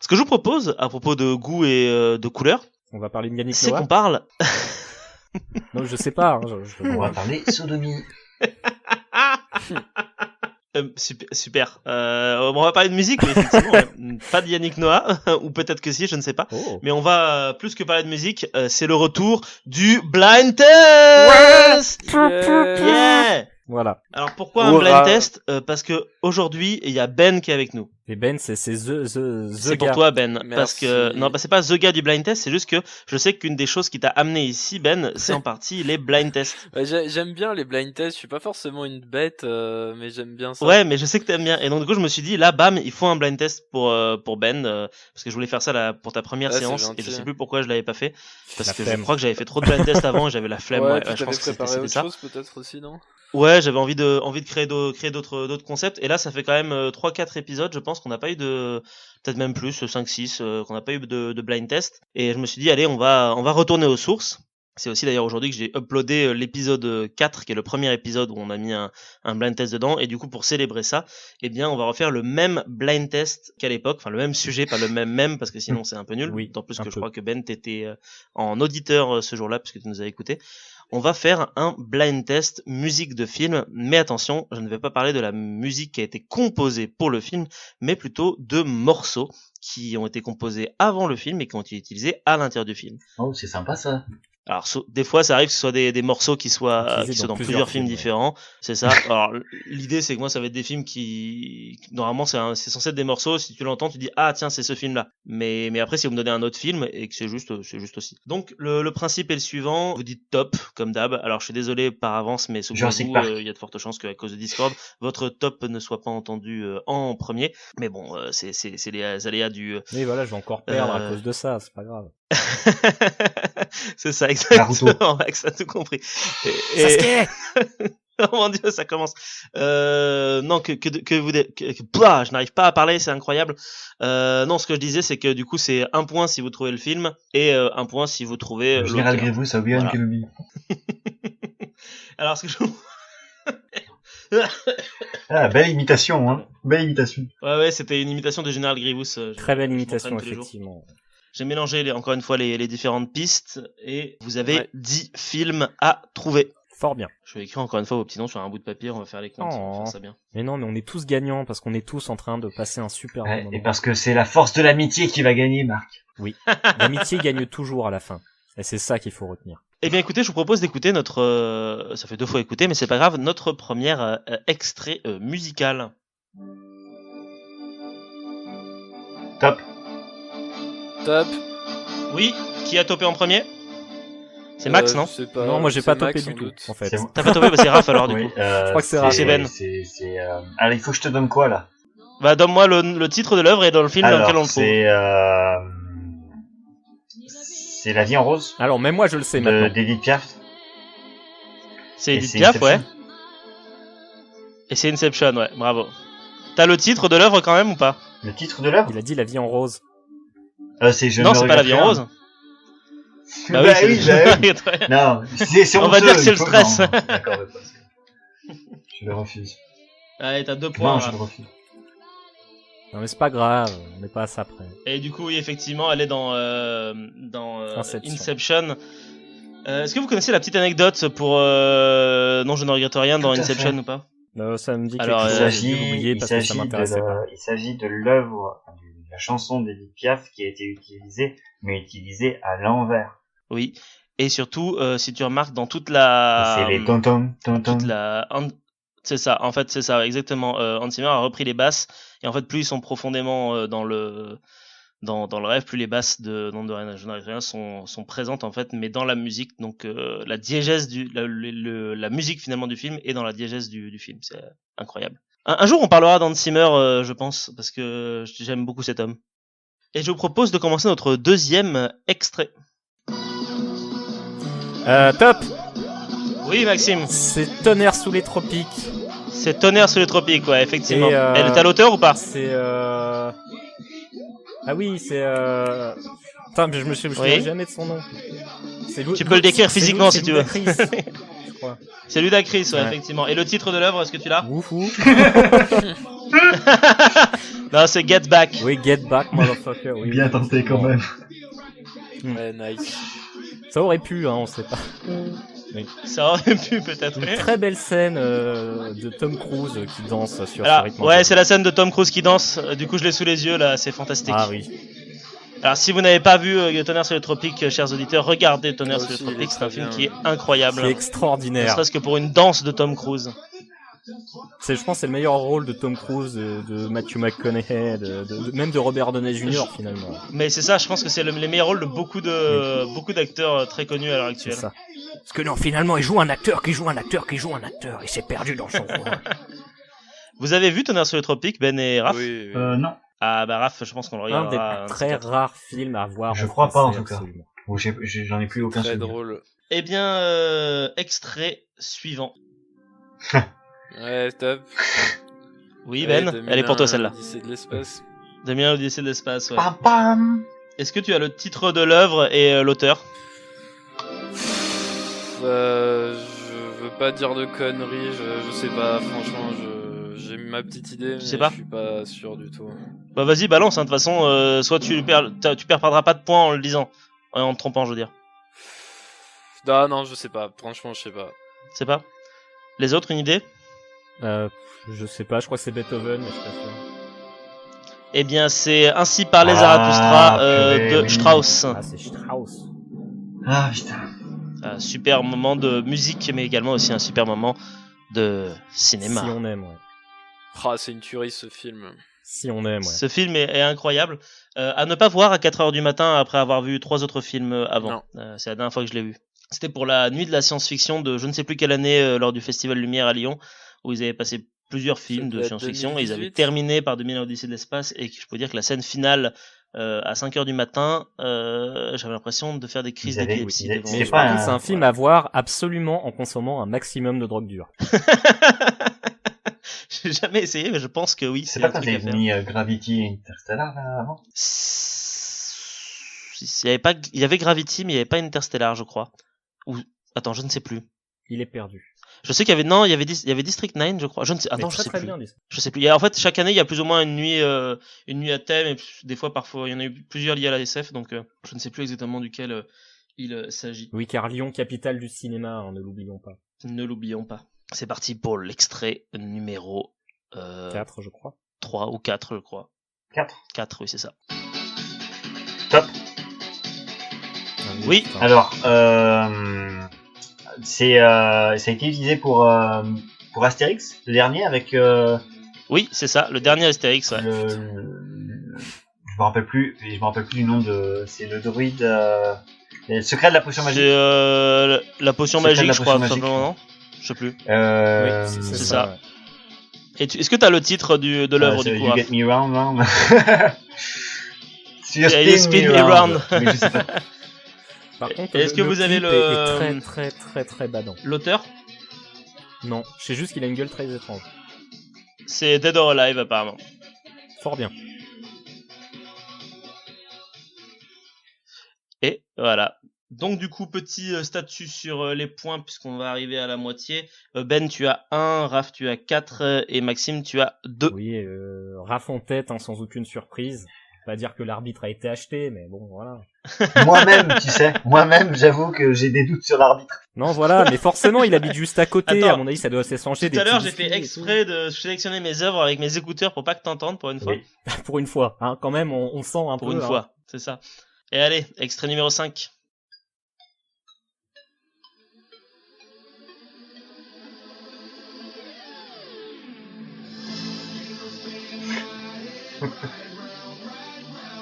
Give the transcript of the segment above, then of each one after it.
Ce que je vous propose, à propos de goût et de couleur, On va parler de Yannick c'est Noah. qu'on parle... Non, je sais pas. Hein, On va parler sodomie. Super. On va parler de musique, mais effectivement, ouais. Pas de Yannick Noah, ou peut-être que si, je ne sais pas. Oh. Mais on va plus que parler de musique, c'est le retour du blind test. Yeah. Voilà. Alors pourquoi un blind test? Parce que aujourd'hui il y a Ben qui est avec nous. Et Ben, c'est the C'est gars. pour toi Ben, Merci. parce que non, bah, c'est pas the gars du blind test, c'est juste que je sais qu'une des choses qui t'a amené ici Ben, c'est en partie les blind tests. Ouais, j'aime bien les blind tests, je suis pas forcément une bête, mais j'aime bien ça. Ouais, mais je sais que t'aimes bien. Et donc du coup je me suis dit là, bam, il faut un blind test pour Ben, parce que je voulais faire ça là pour ta première Ouais, c'est séance gentil. et je sais plus pourquoi je l'avais pas fait, parce La que flemme. je crois que j'avais fait trop de blind tests avant et j'avais la flemme. Ouais, Ouais, puis je t'avais pense que préparé c'était autre ça. chose peut-être aussi, non? Ouais, j'avais envie de créer d'autres concepts et là ça fait quand même 3-4 épisodes, je pense qu'on n'a pas eu de peut-être même plus 5-6 qu'on n'a pas eu de blind test et je me suis dit allez, on va retourner aux sources. C'est aussi d'ailleurs aujourd'hui que j'ai uploadé l'épisode 4 qui est le premier épisode où on a mis un blind test dedans et du coup pour célébrer ça, eh bien on va refaire le même blind test qu'à l'époque, enfin le même sujet, pas le même parce que sinon c'est un peu nul. Oui, D'autant plus un que je peu. crois que Ben t'étais en auditeur ce jour-là puisque tu nous as écouté. On va faire un blind test musique de film, mais attention, je ne vais pas parler de la musique qui a été composée pour le film, mais plutôt de morceaux qui ont été composés avant le film et qui ont été utilisés à l'intérieur du film. Oh, c'est sympa ça. Alors des fois ça arrive que ce soit des morceaux qui soient Utilisés dans plusieurs films ouais. différents, c'est ça. Alors l'idée c'est que moi ça va être des films qui normalement c'est censé être des morceaux, si tu l'entends tu dis ah tiens c'est ce film là. Mais après si vous me donnez un autre film et que c'est juste aussi. Donc le principe est le suivant, vous dites top comme d'hab. Alors je suis désolé par avance mais Jurassic Park. il y a de fortes chances qu'à cause de Discord votre top ne soit pas entendu en premier. Mais bon c'est les aléas du Mais voilà, je vais encore perdre à cause de ça, c'est pas grave. c'est ça exactement, Max a tout compris. Sasuke. Oh mon dieu, ça commence. Non, bah, je n'arrive pas à parler, c'est incroyable. Non, ce que je disais, c'est que du coup, c'est 1 point si vous trouvez le film et 1 point si vous trouvez Le Général l'auteur. Grievous à Obi-Wan Voilà. Kenobi. Alors, ce que je... Ah, belle imitation, hein. Belle imitation. ouais, c'était une imitation de Général Grievous. Très belle je imitation, m'entraîne tous les jours. effectivement. J'ai mélangé encore une fois les différentes pistes et vous avez Ouais. 10 films à trouver. Fort bien. Je vais écrire encore une fois vos petits noms sur un bout de papier, on va faire les comptes, on va faire ça bien. Mais non, mais on est tous gagnants parce qu'on est tous en train de passer un super bon Ouais, moment. et parce que c'est la force de l'amitié qui va gagner, Marc. L'amitié gagne toujours à la fin. Et c'est ça qu'il faut retenir. Eh bien écoutez, je vous propose d'écouter notre... ça fait 2 fois écouter, mais c'est pas grave, notre premier extrait musical. Top. Top. Oui, qui a topé en premier? C'est Max, non? Je sais pas. Non, moi j'ai c'est pas Max, topé sans du tout, doute. en fait. C'est bon. T'as pas topé? Bah c'est Raph alors du Oui, coup. Je crois que c'est Raph. C'est Ben. Alors, il faut que je te donne quoi, là? Bah donne-moi le titre de l'œuvre et dans le film dans lequel on le trouve. C'est La vie en rose Alors, même moi je le sais maintenant. d'Edith Piaf. C'est Et Edith c'est Piaf, ouais. Inception. Et c'est Inception, ouais, bravo. T'as le titre de l'œuvre quand même ou pas? Le titre de l'œuvre? Il a dit La vie en rose. C'est Je Non, ne c'est me pas La regrette vie en rien. rose. Bah oui, Non, c'est On va dire que c'est le stress. Non, d'accord, je le refuse. Allez, t'as 2 points. Non, je là. le refuse. Non mais c'est pas grave, on n'est pas à ça près. Et du coup, oui, effectivement, elle est dans Inception. Inception. Est-ce que vous connaissez la petite anecdote pour Non, je ne regrette rien dans Tout à Inception fait. ou pas? Ça me dit Alors, quelque Il chose, je vais l'oublier parce que ça m'intéressait pas. s'agit de l'œuvre, de la chanson d'Edith Piaf qui a été utilisée, mais utilisée à l'envers. Oui. Et surtout, si tu remarques dans toute la... C'est les tom-tom, toute tom-tom. C'est ça, en fait, c'est ça, exactement. Hans Zimmer a repris les basses, et en fait, plus ils sont profondément dans le rêve, plus les basses de Non de rien, je n'arrive rien sont présentes en fait, mais dans la musique. Donc la diégèse la musique finalement du film est dans la diégèse du film. C'est incroyable. Un jour, on parlera d'Hans Zimmer, je pense, parce que j'aime beaucoup cet homme. Et je vous propose de commencer notre deuxième extrait. Top. Oui, Maxime. C'est Tonnerre sous les tropiques. C'est Tonnerre sous les tropiques, ouais, effectivement. Et, Elle est à l'auteur ou pas? C'est Ah oui, c'est Putain, mais je me souviens Oui. jamais de son nom. Tu peux le décrire physiquement si tu veux. crois. C'est Ludacris, ouais, Ouais. effectivement. Et le titre de l'œuvre, est-ce que tu l'as? Wouhou. Non, c'est Get Back. Oui, Get Back, motherfucker. Oui, Bien oui, tenté quand bon. même. Ouais, nice. Ça aurait pu, hein, on sait pas. Ça aurait pu peut-être. Une très belle scène de Tom Cruise qui danse sur ce Alors, rythme. ouais, c'est la scène de Tom Cruise qui danse. Du coup, je l'ai sous les yeux là, c'est fantastique. Ah oui. Alors, si vous n'avez pas vu Tonnerre sur les tropiques, chers auditeurs, regardez Tonnerre sur les Aussi, il est tropiques. C'est un très film bien. qui est incroyable. C'est Ne extraordinaire. serait-ce que pour une danse de Tom Cruise. Je pense que c'est le meilleur rôle de Tom Cruise, de Matthew McConaughey, même de Robert Downey Jr. finalement. Mais c'est ça, je pense que c'est les meilleurs rôles de beaucoup d'acteurs très connus à l'heure C'est actuelle. ça. Parce que non, finalement, il joue un acteur qui joue un acteur qui joue un acteur. Il s'est perdu dans son rôle. Vous avez vu Tonnerre sur les tropiques, Ben et Raph? Oui, oui. Non. Ah bah Raph, je pense qu'on le Un regardera. des un de ces très quatre. rares films à voir. Je en crois pas, en français, tout cas. absolument. Bon, j'en ai plus aucun Très souvenir. drôle. Eh bien, extrait suivant. Ouais, top. Oui, Ben, Ouais, elle est pour toi celle-là. 2001, Odyssée de l'espace. 2001 l'Odyssée de l'espace, ouais. Pam pam. Est-ce que tu as le titre de l'œuvre et l'auteur? Je veux pas dire de conneries, je sais pas, franchement, j'ai ma petite idée, mais sais pas je suis pas sûr du tout. Bah vas-y, balance, hein, de toute façon, soit tu perdras pas de points en le disant. En te trompant, je veux dire. Ah non, je sais pas, franchement, je sais pas. C'est pas? Les autres, une idée? Je sais pas, je crois que c'est Beethoven, mais je suis pas sûr. Eh bien, c'est Ainsi parlait Ah, Zarathustra purée, de oui. Strauss. Ah, c'est Strauss. Ah putain. Un super moment de musique, mais également aussi un super moment de cinéma. Si on aime, ouais. Ah, c'est une tuerie ce film. Si on aime, ouais. Ce film est incroyable. À ne pas voir à 4h du matin après avoir vu 3 autres films avant. C'est la dernière fois que je l'ai vu. C'était pour la nuit de la science-fiction de je ne sais plus quelle année lors du Festival Lumière à Lyon, où ils avaient passé plusieurs films de peut être science-fiction et ils avaient 2018. terminé par 2001 Odyssée de l'espace, et je peux dire que la scène finale à 5h du matin, j'avais l'impression de faire des crises Ils avaient- d'épilepsie. ils avaient- devant- c'est Mais pas par contre, un- c'est un film à voir absolument en consommant un maximum de drogue dure. J'ai jamais essayé, mais je pense que oui. C'est un pas quand truc à t'avais faire. mis Gravity et Interstellar là avant? Il y avait Gravity, mais il y avait pas Interstellar, je crois. Ou attends, je ne sais plus. Il est perdu. Je sais qu'il y avait il y avait District 9, je crois. Je ne sais. Ah Mais non, je très sais très plus. bien, dis. Je sais plus. En fait, chaque année, il y a plus ou moins une nuit à thème, et des fois, parfois, il y en a eu plusieurs liés à la SF, donc je ne sais plus exactement duquel il s'agit. Oui, car Lyon, capitale du cinéma, hein, ne l'oublions pas. Ne l'oublions pas. C'est parti pour l'extrait numéro 4, je crois. 3 ou 4, je crois. 4. 4, oui, c'est ça. Top. Ah Oui. putain. Alors, ça a été utilisé pour Astérix, le dernier, avec Oui, c'est ça, le dernier Astérix, ouais. je me rappelle plus du nom de, c'est le druide, le secret de la potion magique. C'est la potion Secret de magique, la je crois, potion tout magique. simplement, non? Je sais plus. Oui, c'est ça. ouais. Et est-ce que t'as le titre de l'œuvre, du coup, You Raph? get me round, round. You You spin me round. Mais je sais pas. Par contre, Est-ce que vous avez clip le- est très très très très badant. L'auteur? Non, je sais juste qu'il a une gueule très étrange. C'est Dead or Alive, apparemment. Fort bien. Et voilà. Donc du coup, petit statut sur les points, puisqu'on va arriver à la moitié. Ben, tu as 1, Raph, tu as 4, et Maxime, tu as 2. Oui, Raph en tête, hein, sans aucune surprise. Pas dire que l'arbitre a été acheté, mais bon, voilà. Moi-même, tu sais, j'avoue que j'ai des doutes sur l'arbitre. Non, voilà, mais forcément, il habite juste à côté. Attends, à mon avis, ça doit s'échanger Tout des à l'heure, petits j'ai fait biscuits et exprès de sélectionner mes œuvres avec mes écouteurs pour pas que t'entendes pour une fois. Oui. tout. Pour une fois, hein, quand même, on sent un Pour peu. une hein. fois, c'est ça. Et allez, extrait numéro 5.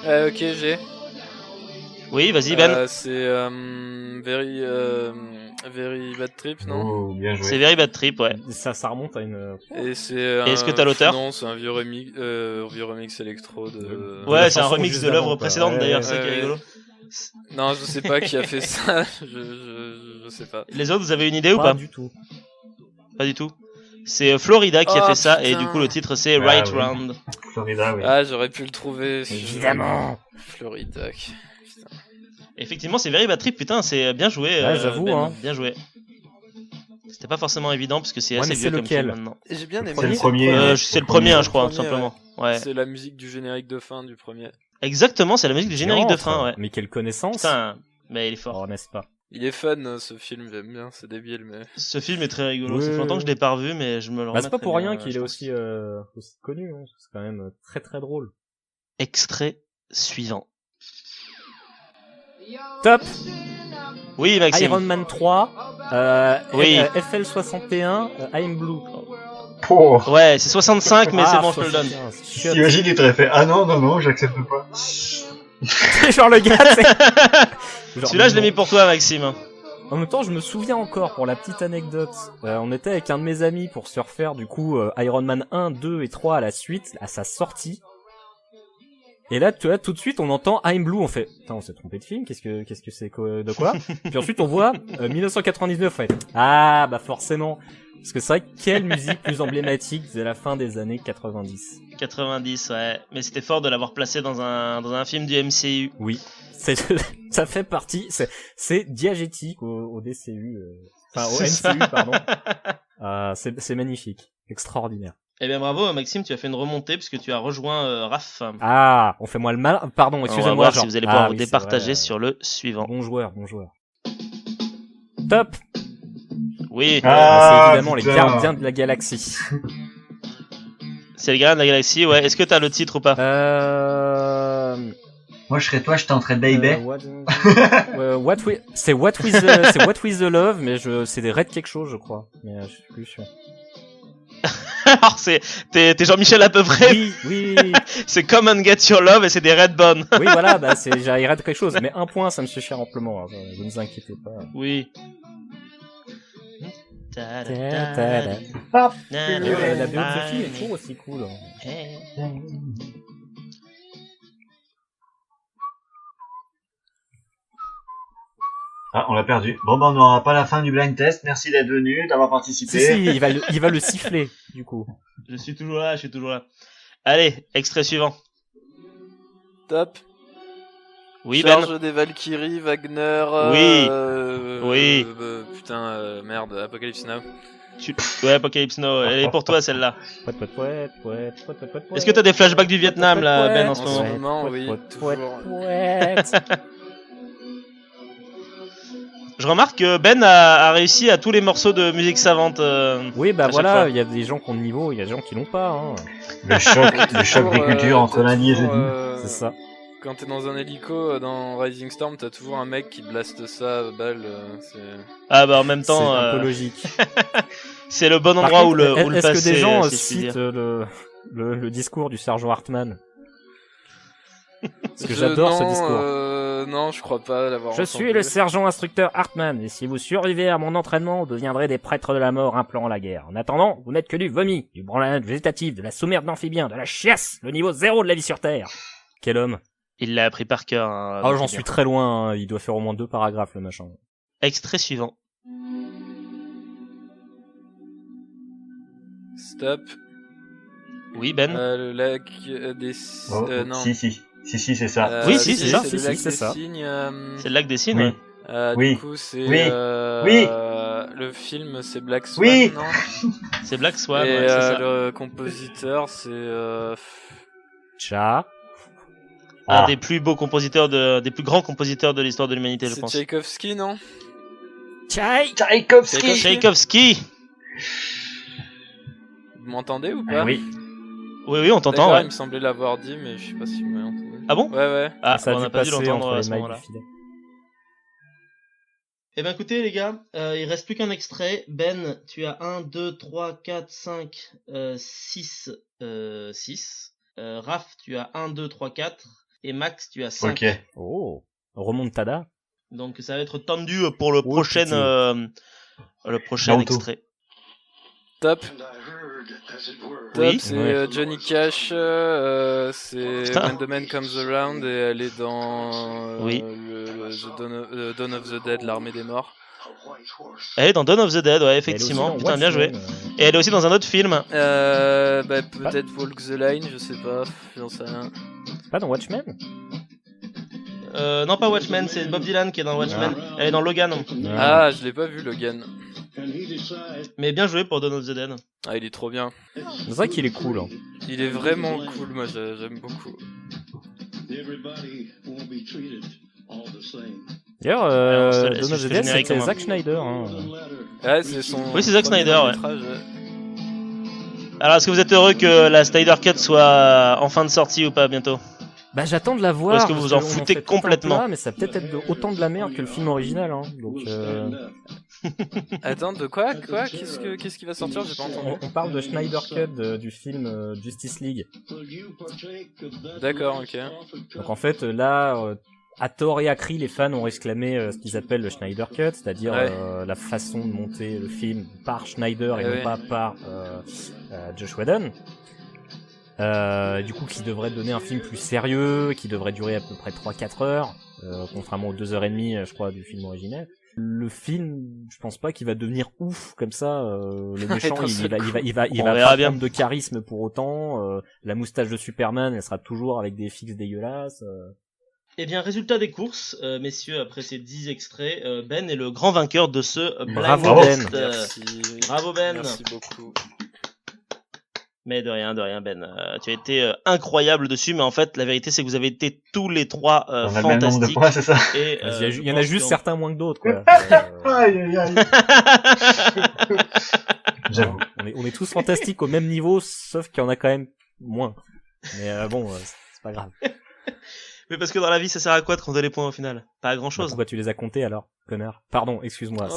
Ok, j'ai. Oui, vas-y, Ben. C'est Very Bad Trip, non? Oh, bien joué. C'est Very Bad Trip, ouais. Ça remonte à une. Et c'est. est-ce que t'as l'auteur? Non, c'est un vieux remix électro de. Ouais, la c'est un chanson remix juste de l'œuvre avant, quoi. précédente, Ouais, d'ailleurs, ouais, c'est ça qui est ouais. rigolo. Non, je sais pas qui a fait ça. Je sais pas. Les autres, vous avez une idée ou Pas pas? du tout. Pas du tout. C'est Florida qui a Oh, fait ça, et putain. du coup, le titre c'est Ah, Right oui. Round. Florida, oui. Ah, j'aurais pu le trouver. Évidemment. Florida. Putain. Effectivement, c'est Very Bad Trip, putain, c'est bien joué. Ouais, j'avoue, Ben. hein. Bien joué. C'était pas forcément évident parce que c'est Ouais, assez mais vieux c'est comme film lequel maintenant. Et j'ai bien aimé. C'est le premier. C'est le premier, hein, je crois, Le tout premier, simplement. Ouais. C'est la musique du générique de fin du premier. Exactement, c'est la musique du générique de Entre, fin, ouais. Mais quelle connaissance. Putain, mais il est fort. Oh, n'est-ce pas? Il est fun ce film, j'aime bien, c'est débile mais. Ce film est très rigolo. Ouais. Ça fait longtemps que je l'ai pas revu, mais je me le Bah, c'est pas remettrai pour bien, rien qu'il je est pense. aussi connu. Hein. C'est quand même très très drôle. Extrait suivant. Top. Oui, Maxime. Iron Man 3. Oui. FL61. I'm Blue. Oh. Ouais, c'est 65, mais c'est bon, je te le donne. 75. Chiotte. T'imagines, il t'aurait fait ah non, j'accepte pas. Genre le gars, c'est... Genre, Celui-là, je l'ai non. mis pour toi, Maxime. En même temps, je me souviens encore, pour la petite anecdote, on était avec un de mes amis pour se refaire du coup Iron Man 1, 2 et 3 à la suite, à sa sortie. Et là, tu vois, tout de suite, on entend I'm Blue, on fait, putain, on s'est trompé de film, qu'est-ce que c'est quoi, de quoi? Puis ensuite, on voit 1999, ouais. Ah, bah forcément. Parce que c'est vrai que quelle musique plus emblématique de la fin des années 90. 90, ouais. Mais c'était fort de l'avoir placé dans un film du MCU. Oui. Ça fait partie, c'est diégétique au DCU, enfin au C'est MCU, ça. pardon. C'est magnifique, extraordinaire. Eh bien, bravo, Maxime, tu as fait une remontée puisque tu as rejoint Raph. Ah, on fait moi le mal. Pardon, On va excusez-moi. voir genre. si vous allez pouvoir Ah vous oui, c'est départager vrai. sur le suivant. Bon joueur. Top. Oui, C'est évidemment les putain. gardiens de la galaxie. c'est les Gardiens de la Galaxie, ouais. Est-ce que t'as le titre ou pas? Moi, je serais toi, je tenterais Baby. C'est What with the Love, mais c'est des Red quelque chose, je crois. Mais je suis plus sûr. Alors, t'es Jean-Michel à peu près. Oui. C'est Come and Get Your Love et c'est des Redbone. Oui, voilà, bah j'ai Red quelque chose. Mais un point, ça me suffit amplement. Hein, ne vous inquiétez pas. Oui. La biographie est toujours aussi cool. Hein. Ah, on l'a perdu. Bon, ben, on n'aura pas la fin du blind test. Merci d'être venu, d'avoir participé. Si, il va le siffler, du coup. Je suis toujours là. Allez, extrait suivant. Top. Oui, Ben. Charge des Valkyries, Wagner. Oui. Oui. Merde, Apocalypse Now. Ouais, Apocalypse Now, elle est pour toi celle-là. Est-ce Est-ce que t'as des flashbacks du Vietnam là, Ben, en ce En ce moment moment, oui, toujours. Je remarque que Ben a réussi à tous les morceaux de musique savante. Oui, bah à chaque voilà, fois. il y a des gens qui ont le niveau, il y a des gens qui l'ont pas. Hein. Le choc des cultures entre lundi et jeudi. C'est ça. Quand t'es dans un hélico dans Rising Storm, t'as toujours un mec qui blaste ça à balle. Ah bah en même C'est temps, un peu logique. c'est le bon Par endroit contre, où le est-ce passer. que des gens si je puis citent dire. le discours du sergent Hartman? Parce que j'adore ce discours. Non, je crois pas l'avoir Je entendu. suis le sergent instructeur Hartman, et si vous survivez à mon entraînement, vous deviendrez des prêtres de la mort implorant la guerre. En attendant, vous n'êtes que du vomi, du branlage végétatif, de la sous-merde d'amphibien, de la chiasse, le niveau zéro de la vie sur Terre. Quel homme. Il l'a appris par cœur. Hein, Ah, donc j'en c'est suis bien. très loin, hein. Il doit faire au moins 2 paragraphes, le machin. Extrait suivant. Stop. Oui, Ben. Le lac des... Oh, non. Si, c'est ça. Oui, si, c'est ça. C'est le lac c'est des ça. Cygnes. C'est le lac des Cygnes. Oui. Ouais. Oui. Du coup, c'est... Oui. Le film, c'est Black Swan, Oui. non? C'est Black Swan. Et Ouais, c'est ça. le compositeur, c'est... Tcha. Un Ah. des plus beaux compositeurs des plus grands compositeurs de l'histoire de l'humanité, je C'est pense. Tchaïkovski, non? Tchaïkovski. Tchaïkovski. Vous m'entendez ou pas? Oui. Oui, on t'entend. D'accord, Ouais. il me semblait l'avoir dit, mais je sais pas si vous m'avez entendu. Ah bon? Ouais. Ah, Ça a on dû n'a pas dû passer l'entendre entre à les ce mailles moment-là. du filet. Eh ben écoutez les gars, il reste plus qu'un extrait. Ben, tu as 1, 2, 3, 4, 5, 6, 6. Raph, tu as 1, 2, 3, 4. Et Max, tu as 5. Ok. Oh. Remontada. Donc ça va être tendu pour le Oh, prochain, pitié. Le prochain Naruto. extrait. Top. Oui. C'est Ouais. Johnny Cash, c'est Putain. When the Man Comes Around et elle est dans Oui. The Dawn of the Dead, l'armée des morts. Elle est dans Dawn of the Dead, ouais, Elle est effectivement. aussi dans Putain, bien joué. Watchmen, Et elle est aussi dans un autre film. Peut-être Walk the Line, je sais pas, j'en sais rien. Pas dans Watchmen? Non, pas Watchmen, c'est Bob Dylan qui est dans Watchmen. Elle est dans Logan. Ah, je l'ai pas vu Logan. Mais bien joué pour Dawn of the Dead. Ah, il est trop bien. C'est vrai qu'il est cool. Hein. Il est vraiment cool, moi j'aime beaucoup. D'ailleurs, Alors, Dawn est-ce que of je the fais Dead, générique c'était en Zack Snyder. Hein. Ouais, c'est son. Oui, c'est Zack premier Snyder, ouais. long-métrage, Alors, est-ce que vous êtes heureux que la Snyder Cut soit en fin de sortie ou pas bientôt? Bah j'attends de la voir. Ou est-ce que parce vous en on foutez fait tout un complètement plat, mais ça peut être autant de la merde que le film original. Hein. Donc Attends, de quoi Qu'est-ce qui va sortir? J'ai pas entendu. on parle de Snyder Cut du film Justice League. D'accord, ok. Donc en fait là, à tort et à cri, les fans ont réclamé ce qu'ils appellent le Snyder Cut, c'est-à-dire la façon de monter le film par Schneider et non pas par Josh Whedon. Du coup, qui devrait donner un film plus sérieux, qui devrait durer à peu près 3-4 heures, contrairement aux 2h30, je crois, du film original. Le film, je pense pas qu'il va devenir ouf comme ça. Le méchant, il va pas prendre de charisme pour autant. La moustache de Superman, elle sera toujours avec des fixes dégueulasses. Eh bien, résultat des courses, messieurs, après ces 10 extraits, Ben est le grand vainqueur de ce Bravo blind test. Ben. Merci. Bravo Ben. Merci beaucoup. Mais de rien Ben. Tu as été incroyable dessus, mais en fait, la vérité, c'est que vous avez été tous les trois On a le même nombre de fantastiques. points, c'est ça? Et, Il y en a juste certains moins que d'autres, quoi. Aïe, aïe, aïe. J'avoue. On est tous fantastiques au même niveau, sauf qu'il y en a quand même moins. Mais bon, c'est pas grave. Mais parce que dans la vie, ça sert à quoi de compter les points au final? Pas à grand chose. Pourquoi tu les as comptés alors, connard? Pardon, excuse-moi,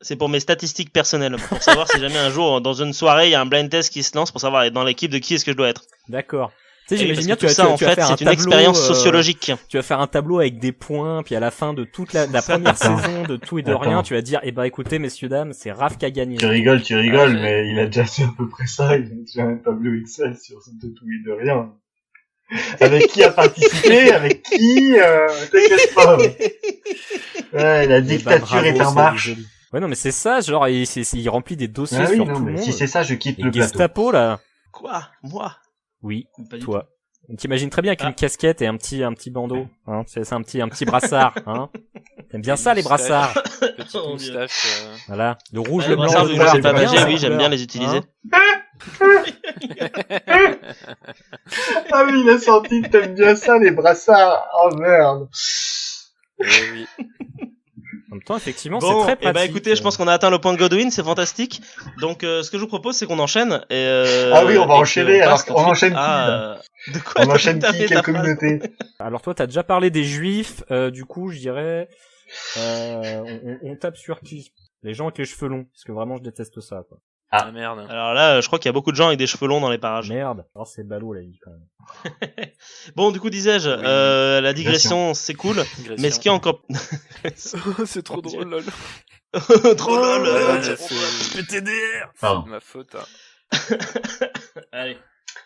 C'est pour mes statistiques personnelles, pour savoir si jamais un jour, dans une soirée, il y a un blind test qui se lance pour savoir dans l'équipe de qui est-ce que je dois être. D'accord. Tu sais, Et j'imagine bien parce que tout ça, en fait, c'est une expérience sociologique. Tu vas faire un tableau avec des points, puis à la fin de toute la première saison de tout et de rien, tu vas dire, eh ben écoutez, messieurs, dames, c'est Raph qui a gagné. Tu rigoles, mais il a déjà fait à peu près ça. Il a déjà un tableau Excel sur de tout et de rien. Avec qui a participé, avec qui, t'inquiète pas. Ouais, la dictature est en marche. Ouais, non, mais c'est ça, genre, il remplit des dossiers Ah oui, sur non, tout le mais monde. si c'est ça, je quitte Et le plateau. Gestapo, là. Quoi? Moi? Oui, Pas du toi. T'imagines très bien avec une casquette et un petit bandeau, hein. C'est ça, un petit brassard, hein. T'aimes bien ça, les brassards? Petite Oh, moustache. Voilà. Le rouge, Ouais, le blanc, brassard, le vu que noir, je sais pas c'est nager, bien, oui, ces j'aime bien couleurs, les utiliser. Ah oui, il a senti que t'aimes bien ça, les brassards. Oh merde. Oui. En même temps, effectivement, Bon, c'est très et pratique. bah écoutez, je pense qu'on a atteint le point Godwin, c'est fantastique. Donc, ce que je vous propose, c'est qu'on enchaîne. Ah oui, on va enchaîner, alors on enchaîne qui, là De quoi? On enchaîne qui, quelle communauté? Alors toi, t'as déjà parlé des juifs, du coup, je dirais, on tape sur qui? Les gens avec les cheveux longs, parce que vraiment, je déteste ça, quoi. Ah merde. Alors là, je crois qu'il y a beaucoup de gens avec des cheveux longs dans les parages. Merde. Alors c'est ballot, la vie, quand même. Bon, du coup, disais-je, Oui. la digression, c'est cool. Mais ce qui est encore... C'est trop drôle, lol. Trop lol, Ouais, je peux t'aider. Pardon. C'est ma faute. Hein. Allez.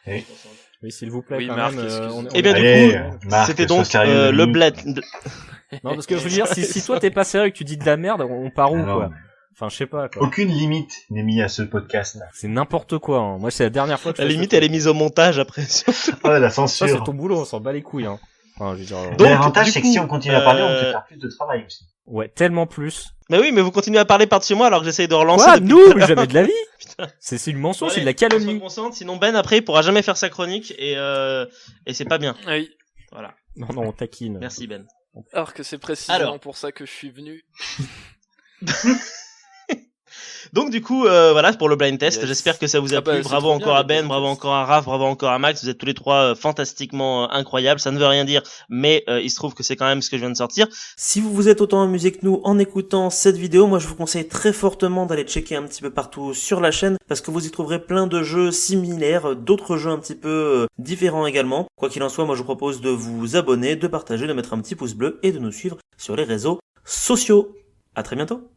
Oui, s'il vous plaît, Oui, quand Marc, même. excuse-moi. Eh bien, Allez, du coup, Marc, c'était sois donc sérieux, le nous. bled. Non, parce que je veux dire, si toi t'es pas sérieux et que tu dis de la merde, on part où, Alors, quoi? Enfin, je sais pas, quoi. aucune limite n'est mise à ce podcast là. C'est n'importe quoi, hein. Moi, c'est la dernière fois que je La fais limite, ce elle est truc. mise au montage après. Oh, la Ça, c'est censure. ton boulot, on s'en bat les couilles, hein. Enfin, je veux dire, Mais Donc, l'avantage, du c'est que coup, si on continue à parler, on peut faire plus de travail aussi. ouais, tellement plus. Mais oui, mais vous continuez à parler par-dessus moi alors que j'essaye de relancer Quoi? depuis Nous? tout à l'heure. Jamais de la vie? Putain. C'est une mention, Allez, c'est de la on se calomnie. concentre, sinon Ben après il pourra jamais faire sa chronique et c'est pas bien. Oui. Voilà. Non, on taquine. Merci Ben. Alors que c'est précisément Alors. pour ça que je suis venu. Donc du coup, voilà pour le blind test. Yes. J'espère que ça vous a Ah bah, plu. c'est Bravo trop encore bien, à le Ben, blind bravo test. encore à Raph, bravo encore à Max. Vous êtes tous les trois fantastiquement incroyables. Ça ne veut rien dire, mais il se trouve que c'est quand même ce que je viens de sortir. Si vous vous êtes autant amusé que nous en écoutant cette vidéo, moi je vous conseille très fortement d'aller checker un petit peu partout sur la chaîne parce que vous y trouverez plein de jeux similaires, d'autres jeux un petit peu différents également. Quoi qu'il en soit, moi je vous propose de vous abonner, de partager, de mettre un petit pouce bleu et de nous suivre sur les réseaux sociaux. À très bientôt.